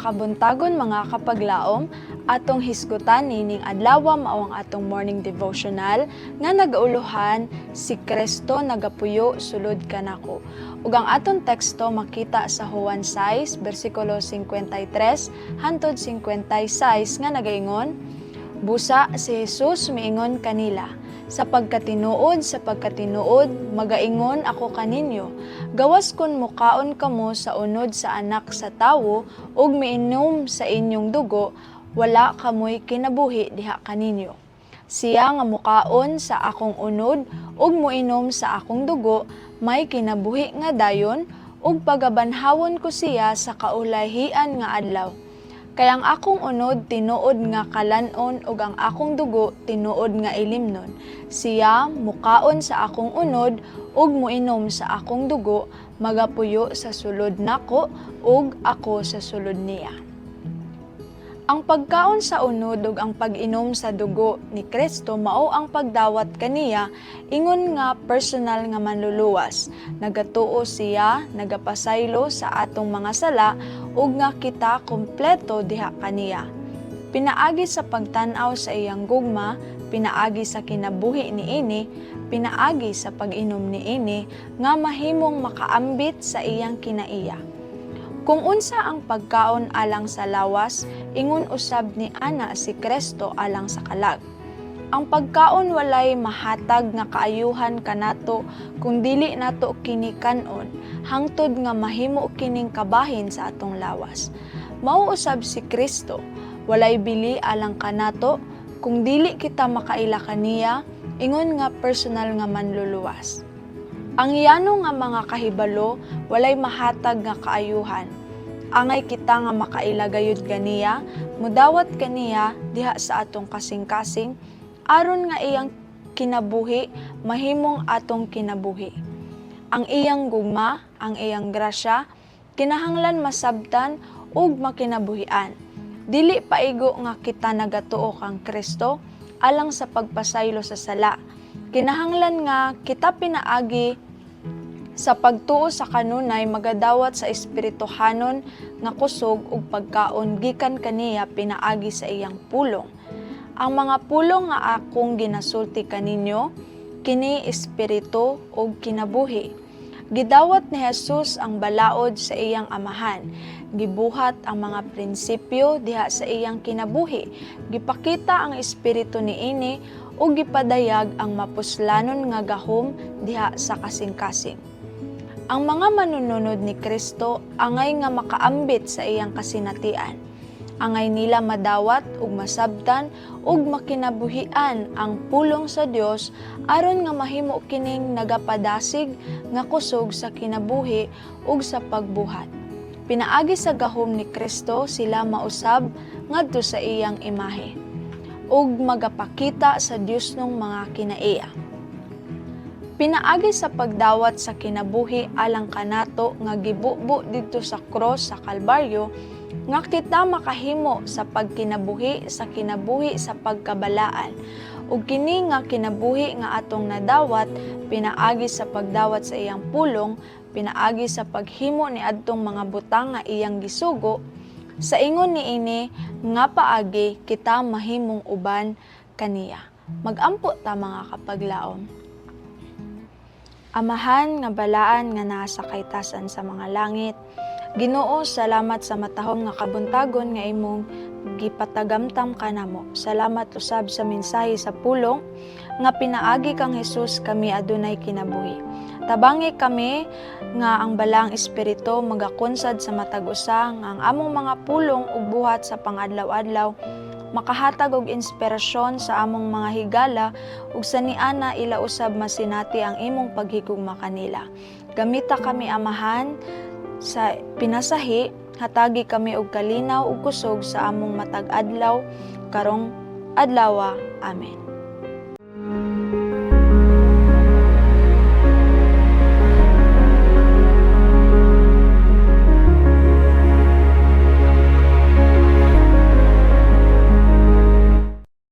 kabuntagon mga kapaglaom, atong hisgutan nining adlaw mao ang atong morning devotional nga nagauluhan si Kristo nagapuyo sulod kanako. Ug ang atong teksto makita sa Juan 6 bersikulo 53 hangtod 56 nga nagaingon, busa si Jesus miingon kanila, sa pagkatinuod, magaingon ako kaninyo, gawas kon mukaon kamo sa unod sa anak sa tawo, ug miinom sa inyong dugo, wala kamoy kinabuhi diha kaninyo. Siya nga mukaon sa akong unod, ug muinom sa akong dugo, may kinabuhi nga dayon, ug pagabanhawon ko siya sa kaulahian nga adlaw. Kaya ang akong unod tinuod nga kalanon ug ang akong dugo tinuod nga ilimnon. Siya mukaon sa akong unod ug muinom sa akong dugo, magapuyo sa sulod nako ug ako sa sulod niya. Ang pagkaon sa unod ug ang pag-inom sa dugo ni Kristo mao ang pagdawat kaniya ingon nga personal nga manluluwas. Nagatuo siya, nagapasaylo sa atong mga sala ug nga kita kompleto diha kaniya. Pinaagi sa pagtan-aw sa iyang gugma, pinaagi sa kinabuhi niini, pinaagi sa pag-inom niini nga mahimong makaambit sa iyang kinaiya. Kung unsa ang pagkaon alang sa lawas, ingon usab ni ana si Kristo alang sa kalag. Ang pagkaon walay mahatag nga kaayuhan kanato kung dili nato kini kanon, hangtod nga mahimo kining kabahin sa atong lawas. Mao usab si Kristo, walay bili alang kanato kung dili kita makaila kaniya, ingon nga personal nga manluluwas. Ang iyano nga mga kahibalo walay mahatag nga kaayuhan. Angay kita nga makailagayod ganiya, mudawat kaniya diha sa atong kasing-kasing, aron nga iyang kinabuhi, mahimong atong kinabuhi. Ang iyang gugma, ang iyang grasya, kinahanglan masabtan ug makinabuhian. Dili paigo nga kita nagatuo kang Kristo, alang sa pagpasaylo sa sala. Kinahanglan nga kita pinaagi sa pagtuo sa kanunay magadawat sa espirituhanon nga kusog ug pagkaon gikan kaniya pinaagi sa iyang pulong. Ang mga pulong nga akong ginasulti kaninyo kini espiritu ug kinabuhi. Gidawat ni Jesus ang balaod sa iyang amahan. Gibuhat ang mga prinsipyo diha sa iyang kinabuhi. Gipakita ang espiritu niini ug gipadayag ang mapuslanon nga gahom diha sa kasing-kasing. Ang mga manununod ni Kristo angay nga makaambit sa iyang kasinatian. Angay nila madawat ug masabtan ug makinabuhian ang pulong sa Dios aron nga mahimo kining nagapadasig nga kusog sa kinabuhi ug sa pagbuhat. Pinaagi sa gahom ni Kristo sila mausab ngadto sa iyang imahe ug magapakita sa Dios nung mga kinaiya. Pinaagi sa pagdawat sa kinabuhi alang kanato nga gibubo didto sa cross sa Kalbaryo, nga kita makahimo sa pagkinabuhi sa pagkabalaan. Ug kini nga kinabuhi nga atong nadawat, pinaagi sa pagdawat sa iyang pulong, pinaagi sa paghimo ni adtong mga butang nga iyang gisugo, sa ingon niini nga paagi kita mahimong uban kaniya. Magampo ta mga kapaglaom. Amahan nga balaan nga nasa kaytasan sa mga langit, Ginoo, salamat sa matahom nga kabuntagon nga imong gipatagamtam kanamo. Salamat usab sa mensahe sa pulong nga pinaagi kang Hesus kami adunay kinabuhi. Tabangi kami nga ang balang espiritu magakonsad sa matag usa nga ang among mga pulong ug buhat sa pangadlaw-adlaw makahatag og inspirasyon sa among mga higala ug sa niana ila usab masinati ang imong paghigugma kanila. Gamita kami amahan sa pinasahi, hatagi kami og kalinaw ug kusog sa among matag adlaw karong adlaw. Amen.